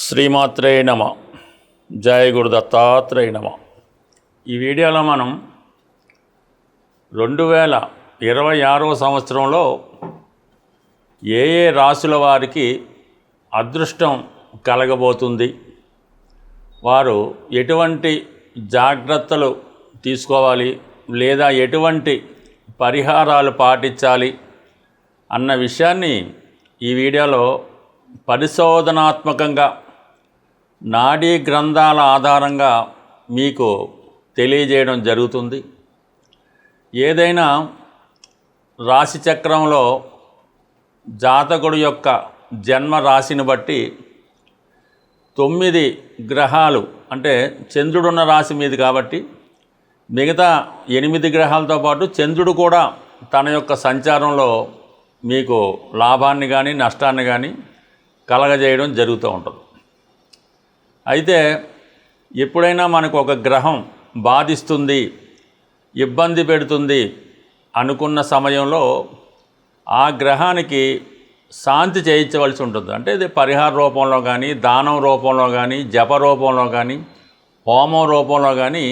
శ్రీమాత్రే నమ. జయ గురు దత్తాత్రేయ నమ. ఈ వీడియోలో మనం 2026వ సంవత్సరంలో ఏ రాశుల వారికి అదృష్టం కలగబోతుంది, వారు ఎటువంటి జాగ్రత్తలు తీసుకోవాలి లేదా ఎటువంటి పరిహారాలు పాటించాలి అన్న విషయాన్ని ఈ వీడియోలో పరిశోధనాత్మకంగా నాడీ గ్రంథాల ఆధారంగా మీకు తెలియజేయడం జరుగుతుంది. ఏదైనా రాశి చక్రంలో జాతకుడు యొక్క జన్మ రాశిని బట్టి 9 గ్రహాలు, అంటే చంద్రుడున్న రాశి మీది కాబట్టి మిగతా 8 గ్రహాలతో పాటు చంద్రుడు కూడా తన యొక్క సంచారంలో మీకు లాభాన్ని కానీ నష్టాన్ని కానీ కలగజేయడం జరుగుతూ ఉంటుంది. అయితే ఎప్పుడైనా మనకు ఒక గ్రహం బాధిస్తుంది, ఇబ్బంది పెడుతుంది అనుకున్న సమయంలో ఆ గ్రహానికి శాంతి చేయించవలసి ఉంటుంది. అంటే ఇది పరిహార రూపంలో కానీ, దానం రూపంలో కానీ, జప రూపంలో కానీ, హోమం రూపంలో కానీ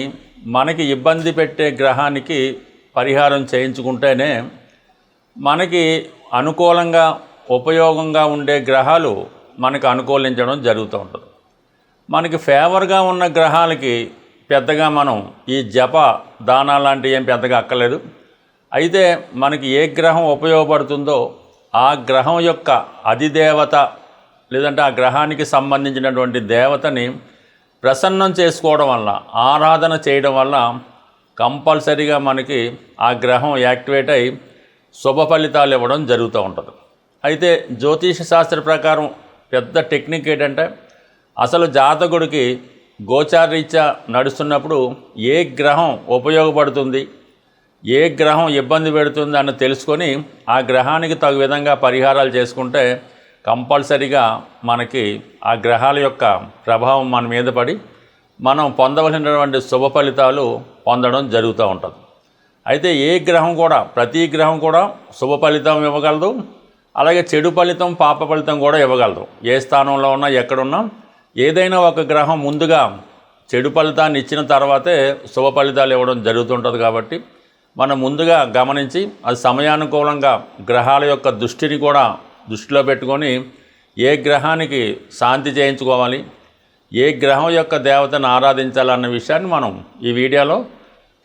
మనకి ఇబ్బంది పెట్టే గ్రహానికి పరిహారం చేయించుకుంటేనే మనకి అనుకూలంగా ఉపయోగంగా ఉండే గ్రహాలు మనకు అనుకూలించడం జరుగుతూ ఉంటుంది. మనకి ఫేవర్గా ఉన్న గ్రహాలకి పెద్దగా మనం ఈ జప దానా లాంటివి ఏం పెద్దగా అక్కర్లేదు. అయితే మనకి ఏ గ్రహం ఉపయోగపడుతుందో ఆ గ్రహం యొక్క అధిదేవత లేదంటే ఆ గ్రహానికి సంబంధించినటువంటి దేవతని ప్రసన్నం చేసుకోవడం వల్ల, ఆరాధన చేయడం వల్ల కంపల్సరీగా మనకి ఆ గ్రహం యాక్టివేట్ అయి శుభ ఫలితాలు ఇవ్వడం జరుగుతూ ఉంటుంది. అయితే జ్యోతిష శాస్త్ర ప్రకారం పెద్ద టెక్నిక్ ఏంటంటే, అసలు జాతకుడికి గోచారరీత్యా నడుస్తున్నప్పుడు ఏ గ్రహం ఉపయోగపడుతుంది, ఏ గ్రహం ఇబ్బంది పెడుతుంది అని తెలుసుకొని ఆ గ్రహానికి తగు విధంగా పరిహారాలు చేసుకుంటే కంపల్సరీగా మనకి ఆ గ్రహాల యొక్క ప్రభావం మన మీద పడి మనం పొందవలసినటువంటి శుభ ఫలితాలు పొందడం జరుగుతూ ఉంటుంది. అయితే ఏ గ్రహం కూడా, ప్రతి గ్రహం కూడా శుభ ఫలితం ఇవ్వగలదు, అలాగే చెడు ఫలితం, పాప ఫలితం కూడా ఇవ్వగలదు. ఏ స్థానంలో ఉన్నా ఎక్కడున్నా ఏదైనా ఒక గ్రహం ముందుగా చెడు ఫలితాన్ని ఇచ్చిన తర్వాతే శుభ ఫలితాలు ఇవ్వడం జరుగుతుంటుంది. కాబట్టి మనం ముందుగా గమనించి అది సమయానుకూలంగా గ్రహాల యొక్క దృష్టిని కూడా దృష్టిలో పెట్టుకొని ఏ గ్రహానికి శాంతి చేయించుకోవాలి, ఏ గ్రహం యొక్క దేవతను ఆరాధించాలన్న విషయాన్ని మనం ఈ వీడియోలో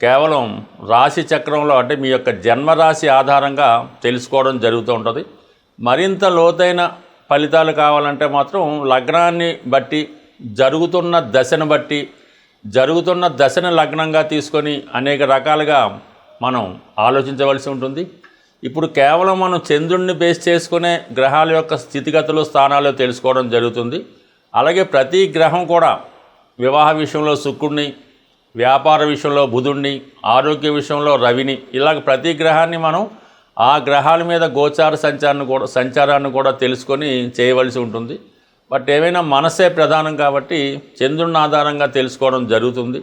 కేవలం రాశి చక్రంలో, అంటే మీ యొక్క జన్మరాశి ఆధారంగా తెలుసుకోవడం జరుగుతూ ఉంటుంది. మరింత లోతైన ఫలితాలు కావాలంటే మాత్రం లగ్నాన్ని బట్టి, జరుగుతున్న దశను లగ్నంగా తీసుకొని అనేక రకాలుగా మనం ఆలోచించవలసి ఉంటుంది. ఇప్పుడు కేవలం మనం చంద్రుడిని బేస్ చేసుకునే గ్రహాల యొక్క స్థితిగతులు, స్థానాలు తెలుసుకోవడం జరుగుతుంది. అలాగే ప్రతి గ్రహం కూడా వివాహ విషయంలో శుక్రుడిని, వ్యాపార విషయంలో బుధుడిని, ఆరోగ్య విషయంలో రవిని, ఇలాగ ప్రతి గ్రహాన్ని మనం ఆ గ్రహాల మీద గోచార సంచారాన్ని కూడా తెలుసుకొని చేయవలసి ఉంటుంది. బట్ ఏమైనా మనసే ప్రధానం కాబట్టి చంద్రుని ఆధారంగా తెలుసుకోవడం జరుగుతుంది.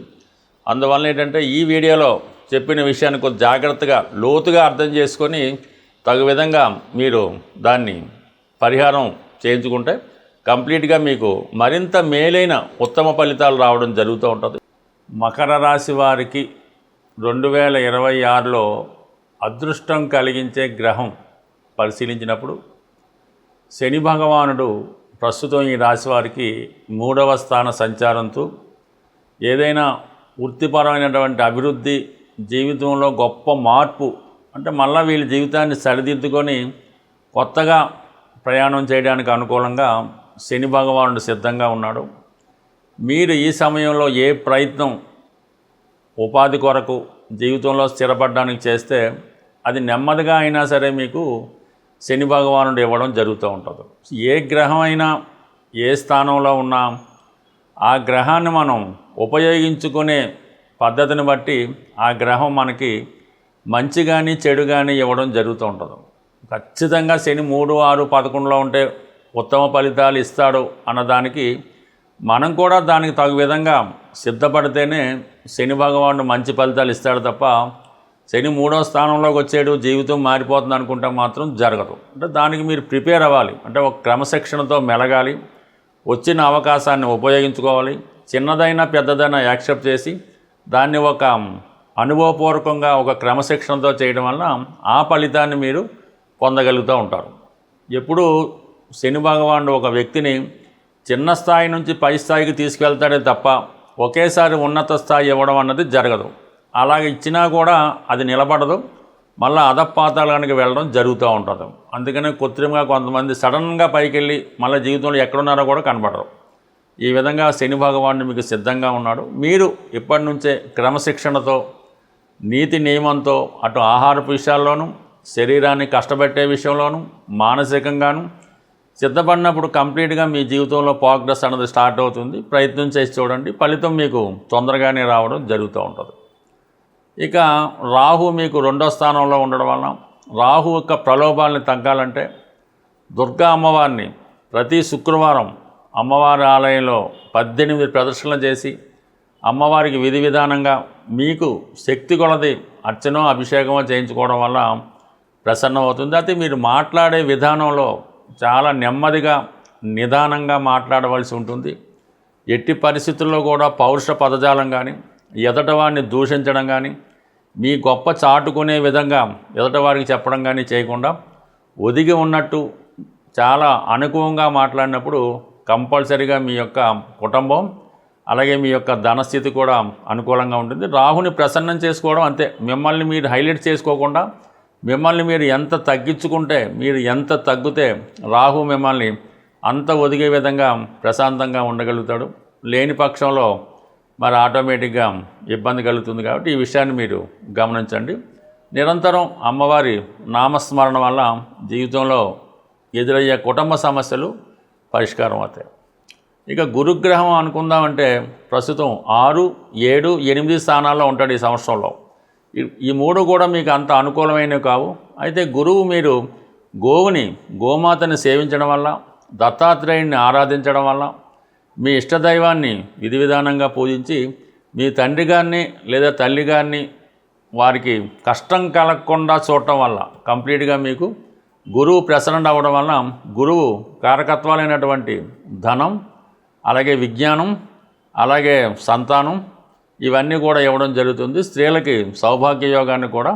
అందువల్ల ఏంటంటే ఈ వీడియోలో చెప్పిన విషయాన్ని కొంచెం జాగ్రత్తగా, లోతుగా అర్థం చేసుకొని తగు విధంగా మీరు దాన్ని పరిహారం చేయించుకుంటే కంప్లీట్గా మీకు మరింత మేలైన ఉత్తమ ఫలితాలు రావడం జరుగుతూ ఉంటుంది. మకర రాశి వారికి 2026లో అదృష్టం కలిగించే గ్రహం పరిశీలించినప్పుడు శని భగవానుడు ప్రస్తుతం ఈ రాశి వారికి 3వ స్థాన సంచారంతో ఏదైనా వృత్తిపరమైనటువంటి అభివృద్ధి, జీవితంలో గొప్ప మార్పు, అంటే మళ్ళీ వీళ్ళ జీవితాన్ని సరిదిద్దుకొని కొత్తగా ప్రయాణం చేయడానికి అనుకూలంగా శని భగవానుడు సిద్ధంగా ఉన్నాడు. మీరు ఈ సమయంలో ఏ ప్రయత్నం ఉపాధి కొరకు జీవితంలో స్థిరపడడానికి చేస్తే అది నెమ్మదిగా అయినా సరే మీకు శని భగవానుడు ఇవ్వడం జరుగుతూ ఉంటుంది. ఏ గ్రహం అయినా ఏ స్థానంలో ఉన్నా ఆ గ్రహాన్ని మనం ఉపయోగించుకునే పద్ధతిని బట్టి ఆ గ్రహం మనకి మంచి కానీ చెడు కానీ ఇవ్వడం జరుగుతూ ఉంటుంది. ఖచ్చితంగా శని 3, 6, 11లో ఉంటే ఉత్తమ ఫలితాలు ఇస్తాడు అన్నదానికి మనం కూడా దానికి తగు విధంగా సిద్ధపడితేనే శని భగవానుడు మంచి ఫలితాలు ఇస్తాడు తప్ప శని 3వ స్థానంలోకి వచ్చేడు జీవితం మారిపోతుంది అనుకుంటే మాత్రం జరగదు. అంటే దానికి మీరు ప్రిపేర్ అవ్వాలి. అంటే ఒక క్రమశిక్షణతో మెలగాలి, వచ్చిన అవకాశాన్ని ఉపయోగించుకోవాలి. చిన్నదైనా పెద్దదైనా యాక్సెప్ట్ చేసి దాన్ని ఒక అనుభవపూర్వకంగా ఒక క్రమశిక్షణతో చేయడం వల్ల ఆ ఫలితాన్ని మీరు పొందగలుగుతూ ఉంటారు. ఎప్పుడు శని భగవానుడు ఒక వ్యక్తిని చిన్న స్థాయి నుంచి పై స్థాయికి తీసుకెళ్తాడే తప్ప ఒకేసారి ఉన్నత స్థాయి ఇవ్వడం అన్నది జరగదు. అలాగే ఇచ్చినా కూడా అది నిలబడదు, మళ్ళీ అధపాతాళానికి వెళ్ళడం జరుగుతూ ఉంటుంది. అందుకనే కృత్రిమంగా కొంతమంది సడన్గా పైకి వెళ్ళి మళ్ళీ జీవితంలో ఎక్కడున్నారో కూడా కనపడరు. ఈ విధంగా శని భగవానుడు మీకు సిద్ధంగా ఉన్నాడు. మీరు ఇప్పటి నుంచే క్రమశిక్షణతో నీతి నియమంతో అటు ఆహారపు విషయాల్లోనూ శరీరాన్ని కష్టపెట్టే విషయంలోనూ మానసికంగాను సిద్ధపడినప్పుడు కంప్లీట్గా మీ జీవితంలో ప్రోగ్రెస్ అన్నది స్టార్ట్ అవుతుంది. ప్రయత్నం చేసి చూడండి, ఫలితం మీకు తొందరగానే రావడం జరుగుతూ ఉంటుంది. ఇక రాహు మీకు 2వ స్థానంలో ఉండడం వలన రాహు యొక్క ప్రలోభాలని తగ్గాలంటే దుర్గా అమ్మవారిని ప్రతి శుక్రవారం అమ్మవారి ఆలయంలో 18 ప్రదర్శనలు చేసి అమ్మవారికి విధి విధానంగా మీకు శక్తి కొలది అర్చనో అభిషేకమో చేయించుకోవడం వల్ల ప్రసన్నం అవుతుంది. అయితే మీరు మాట్లాడే విధానంలో చాలా నెమ్మదిగా నిదానంగా మాట్లాడవలసి ఉంటుంది. ఎట్టి పరిస్థితుల్లో కూడా పౌరుష పదజాలం కానీ ఎదటవారిని దూషించడం కానీ మీ గొప్ప చాటుకునే విధంగా ఎదటవారికి చెప్పడం కానీ చేయకుండా ఒదిగి ఉన్నట్టు చాలా అనుకూలంగా మాట్లాడినప్పుడు కంపల్సరీగా మీ యొక్క కుటుంబం అలాగే మీ యొక్క ధనస్థితి కూడా అనుకూలంగా ఉంటుంది. రాహుని ప్రసన్నం చేసుకోవడం అంతే. మిమ్మల్ని మీరు హైలైట్ చేసుకోకుండా మిమ్మల్ని మీరు ఎంత తగ్గించుకుంటే, మీరు ఎంత తగ్గితే రాహు మిమ్మల్ని అంత ఒదిగే విధంగా ప్రశాంతంగా ఉండగలుగుతాడు. లేని పక్షంలో మరి ఆటోమేటిక్గా ఇబ్బంది కలుగుతుంది. కాబట్టి ఈ విషయాన్ని మీరు గమనించండి. నిరంతరం అమ్మవారి నామస్మరణ వల్ల జీవితంలో ఎదురయ్యే కుటుంబ సమస్యలు పరిష్కారం అవుతాయి. ఇక గురుగ్రహం అనుకుందామంటే ప్రస్తుతం 6, 7, 8 స్థానాల్లో ఉంటాడు ఈ సంవత్సరంలో. ఈ 3 కూడా మీకు అంత అనుకూలమైనవి కావు. అయితే గురువు మీరు గోమాతని సేవించడం వల్ల, దత్తాత్రేయుడిని ఆరాధించడం వల్ల, మీ ఇష్టదైవాన్ని విధి విధానంగా పూజించి మీ తండ్రి గారిని లేదా తల్లి గారిని వారికి కష్టం కలగకుండా చూడటం వల్ల కంప్లీట్గా మీకు గురువు ప్రసన్న అవ్వడం వల్ల గురువు కారకత్వాలైనటువంటి ధనం, అలాగే విజ్ఞానం, అలాగే సంతానం ఇవన్నీ కూడా ఇవ్వడం జరుగుతుంది. స్త్రీలకి సౌభాగ్య యోగాన్ని కూడా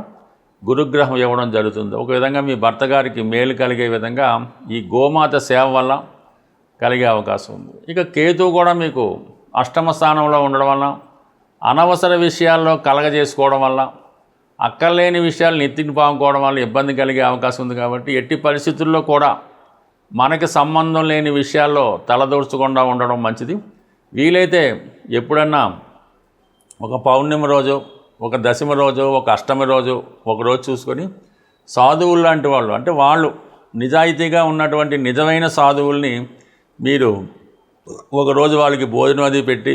గురుగ్రహం ఇవ్వడం జరుగుతుంది. ఒక విధంగా మీ భర్త గారికి మేలు కలిగే విధంగా ఈ గోమాత సేవ వల్ల కలిగే అవకాశం ఉంది. ఇక కేతువు కూడా మీకు 8వ స్థానంలో ఉండడం వల్ల అనవసర విషయాల్లో కలగజేసుకోవడం వల్ల, అక్కర్లేని విషయాలు నెత్తిని పాముకోవడం వల్ల ఇబ్బంది కలిగే అవకాశం ఉంది. కాబట్టి ఎట్టి పరిస్థితుల్లో కూడా మనకి సంబంధం లేని విషయాల్లో తలదూర్చకుండా ఉండడం మంచిది. వీలైతే ఎప్పుడన్నా ఒక పౌర్ణమి రోజు, ఒక దశమి రోజు, ఒక అష్టమి రోజు, ఒక రోజు చూసుకొని సాధువులు లాంటి వాళ్ళు, అంటే వాళ్ళు నిజాయితీగా ఉన్నటువంటి నిజమైన సాధువుల్ని మీరు ఒకరోజు వాళ్ళకి భోజనం అది పెట్టి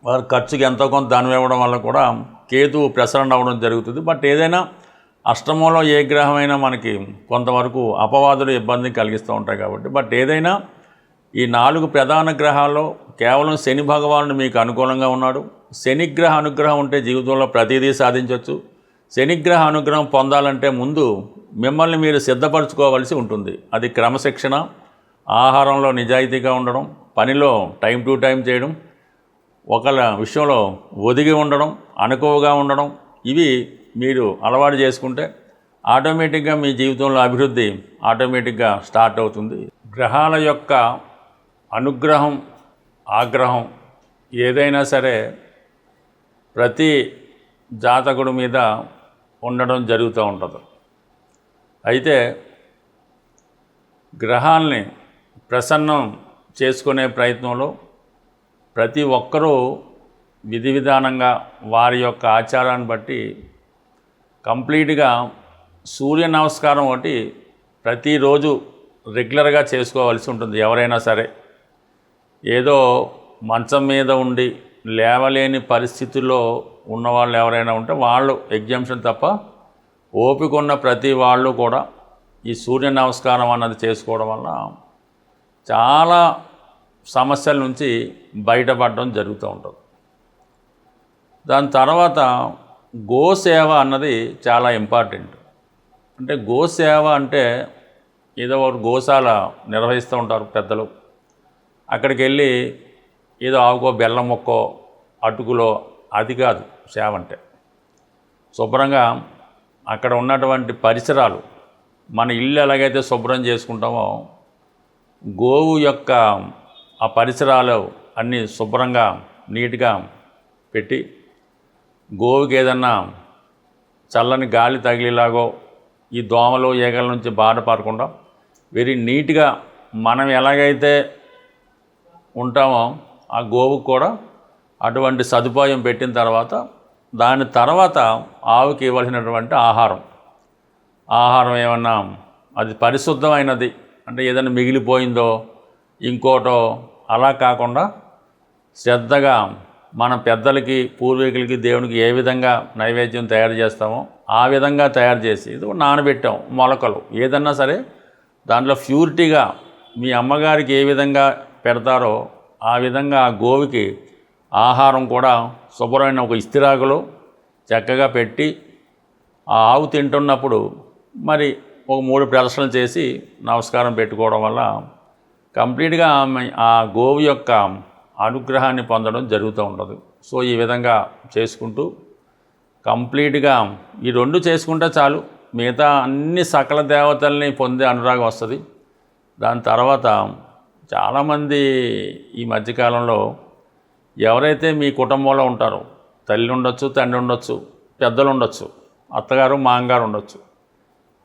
వారి ఖర్చుకి ఎంతో కొంత దానం ఇవ్వడం వల్ల కూడా కేతువు ప్రసరణ అవ్వడం జరుగుతుంది. బట్ ఏదైనా అష్టమంలో ఏ గ్రహమైనా మనకి కొంతవరకు అపవాదులు ఇబ్బంది కలిగిస్తూ ఉంటాయి కాబట్టి, బట్ ఏదైనా ఈ 4 ప్రధాన గ్రహాల్లో కేవలం శని భగవానుడు మీకు అనుకూలంగా ఉన్నాడు. శనిగ్రహ అనుగ్రహం ఉంటే జీవితంలో ప్రతిదీ సాధించవచ్చు. శనిగ్రహ అనుగ్రహం పొందాలంటే ముందు మిమ్మల్ని మీరు సిద్ధపరచుకోవాల్సి ఉంటుంది. అది క్రమశిక్షణ, ఆహారంలో నిజాయితీగా ఉండడం, పనిలో టైం టు టైం చేయడం, ఒకళ్ళ విషయంలో ఒదిగి ఉండడం, అనుకువగా ఉండడం, ఇవి మీరు అలవాటు చేసుకుంటే ఆటోమేటిక్గా మీ జీవితంలో అభివృద్ధి ఆటోమేటిక్గా స్టార్ట్ అవుతుంది. గ్రహాల యొక్క అనుగ్రహం, ఆగ్రహం ఏదైనా సరే ప్రతి జాతకుడి మీద ఉండడం జరుగుతూ ఉంటుంది. అయితే గ్రహాల్ని ప్రసన్నం చేసుకునే ప్రయత్నంలో ప్రతి ఒక్కరూ విధి విధానంగా వారి యొక్క ఆచారాన్ని బట్టి కంప్లీట్గా సూర్య నమస్కారం ఒకటి ప్రతిరోజు రెగ్యులర్గా చేసుకోవాల్సి ఉంటుంది. ఎవరైనా సరే ఏదో మంచం మీద ఉండి లేవలేని పరిస్థితుల్లో ఉన్నవాళ్ళు ఎవరైనా ఉంటే వాళ్ళు ఎగ్జామ్షన్ తప్ప ఓపిక ఉన్న ప్రతి వాళ్ళు కూడా ఈ సూర్య నమస్కారం అన్నది చేసుకోవడం వల్ల చాలా సమస్యల నుంచి బయటపడడం జరుగుతూ ఉంటుంది. దాని తర్వాత గోసేవ అన్నది చాలా ఇంపార్టెంట్. అంటే గోసేవ అంటే ఏదో ఒక గోశాల నిర్వహిస్తూ ఉంటారు పెద్దలు. అక్కడికి వెళ్ళి ఏదో ఆవుకో బెల్లం మొక్కో అటుకులో అది కాదు సేవ అంటే. శుభ్రంగా అక్కడ ఉన్నటువంటి పరిసరాలు, మన ఇల్లు ఎలాగైతే శుభ్రం చేసుకుంటామో గోవు యొక్క ఆ పరిసరాలు అన్నీ శుభ్రంగా నీట్గా పెట్టి, గోవుకి ఏదన్నా చల్లని గాలి తగిలేలాగో ఈ దోమలు ఈగల నుంచి బాధపడకుండా వెరీ నీట్గా మనం ఎలాగైతే ఉంటామో ఆ గోవుకు కూడా అటువంటి సదుపాయం పెట్టిన తర్వాత దాని తర్వాత ఆవుకి ఇవ్వాల్సినటువంటి ఆహారం ఏమన్నా అది పరిశుద్ధమైనది అంటే ఏదైనా మిగిలిపోయిందో ఇంకోటో అలా కాకుండా శ్రద్ధగా మన పెద్దలకి పూర్వీకులకి దేవునికి ఏ విధంగా నైవేద్యం తయారు చేస్తామో ఆ విధంగా తయారు చేసి ఇది నానబెట్టాం మొలకలు ఏదన్నా సరే దాంట్లో ప్యూరిటీగా మీ అమ్మగారికి ఏ విధంగా పెడతారో ఆ విధంగా ఆ గోవుకి ఆహారం కూడా శుభ్రమైన ఒక ఇస్తిరాకులో చక్కగా పెట్టి ఆ ఆవు తింటున్నప్పుడు మరి ఒక 3 ప్రదర్శనలు చేసి నమస్కారం పెట్టుకోవడం వల్ల కంప్లీట్గా ఆ గోవు యొక్క అనుగ్రహాన్ని పొందడం జరుగుతూ ఉంటుంది. సో ఈ విధంగా చేసుకుంటూ కంప్లీట్గా ఈ 2 చేసుకుంటే చాలు, మిగతా అన్ని సకల దేవతల్ని పొందే అనురాగం వస్తుంది. దాని తర్వాత చాలామంది ఈ మధ్యకాలంలో ఎవరైతే మీ కుటుంబంలో ఉంటారో తల్లి ఉండొచ్చు, తండ్రి ఉండొచ్చు, పెద్దలు ఉండొచ్చు, అత్తగారు మామగారు ఉండొచ్చు,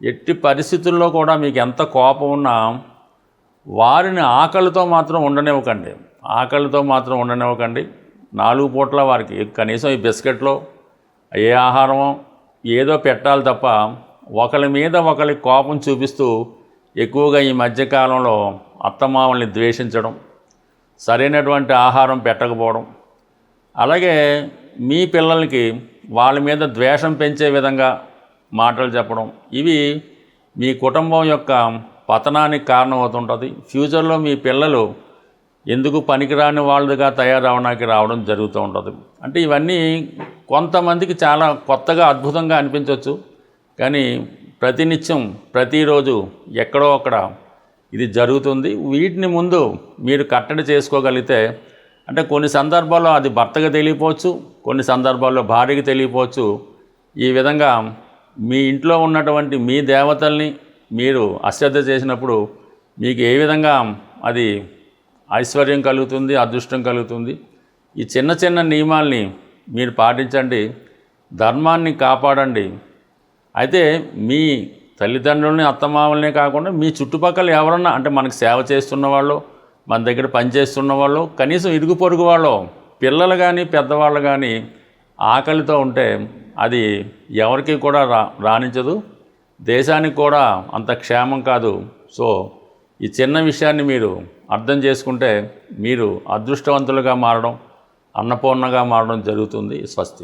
ఎట్టి పరిస్థితుల్లో కూడా మీకు ఎంత కోపం ఉన్నా వారిని ఆకలితో మాత్రం ఉండనివ్వకండి. 4 పూట్ల వారికి కనీసం ఈ బిస్కెట్లో ఏ ఆహారమో ఏదో పెట్టాలి తప్ప ఒకరి మీద ఒకరికి కోపం చూపిస్తూ ఎక్కువగా ఈ మధ్యకాలంలో అత్తమామల్ని ద్వేషించడం, సరైనటువంటి ఆహారం పెట్టకపోవడం, అలాగే మీ పిల్లలకి వాళ్ళ మీద ద్వేషం పెంచే విధంగా మాటలు చెప్పడం, ఇవి మీ కుటుంబం యొక్క పతనానికి కారణమవుతుంటుంది. ఫ్యూచర్లో మీ పిల్లలు ఎందుకు పనికిరాని వాళ్ళుగా తయారవడానికి రావడం జరుగుతూ ఉంటుంది. అంటే ఇవన్నీ కొంతమందికి చాలా కొత్తగా అద్భుతంగా అనిపించవచ్చు, కానీ ప్రతినిత్యం ప్రతిరోజు ఎక్కడో అక్కడ ఇది జరుగుతుంది. వీటిని ముందు మీరు కట్టడి చేసుకోగలిగితే, అంటే కొన్ని సందర్భాల్లో అది భర్తకు తెలియపోవచ్చు, కొన్ని సందర్భాల్లో భార్యకి తెలియపోవచ్చు. ఈ విధంగా మీ ఇంట్లో ఉన్నటువంటి మీ దేవతల్ని మీరు అశ్రద్ధ చేసినప్పుడు మీకు ఏ విధంగా అది ఐశ్వర్యం కలుగుతుంది, అదృష్టం కలుగుతుంది. ఈ చిన్న చిన్న నియమాల్ని మీరు పాటించండి, ధర్మాన్ని కాపాడండి. అయితే మీ తల్లిదండ్రులని అత్తమామలనే కాకుండా మీ చుట్టుపక్కల ఎవరన్నా, అంటే మనకు సేవ చేస్తున్న వాళ్ళు, మన దగ్గర పనిచేస్తున్న వాళ్ళు, కనీసం ఇరుగు పొరుగు వాళ్ళు, పిల్లలు కానీ పెద్దవాళ్ళు కానీ ఆకలితో ఉంటే అది ఎవరికి కూడా రాణించదు, దేశానికి కూడా అంత క్షేమం కాదు. సో ఈ చిన్న విషయాన్ని మీరు అర్థం చేసుకుంటే మీరు అదృష్టవంతులుగా మారడం, అన్నపూర్ణగా మారడం జరుగుతుంది. స్వస్తి.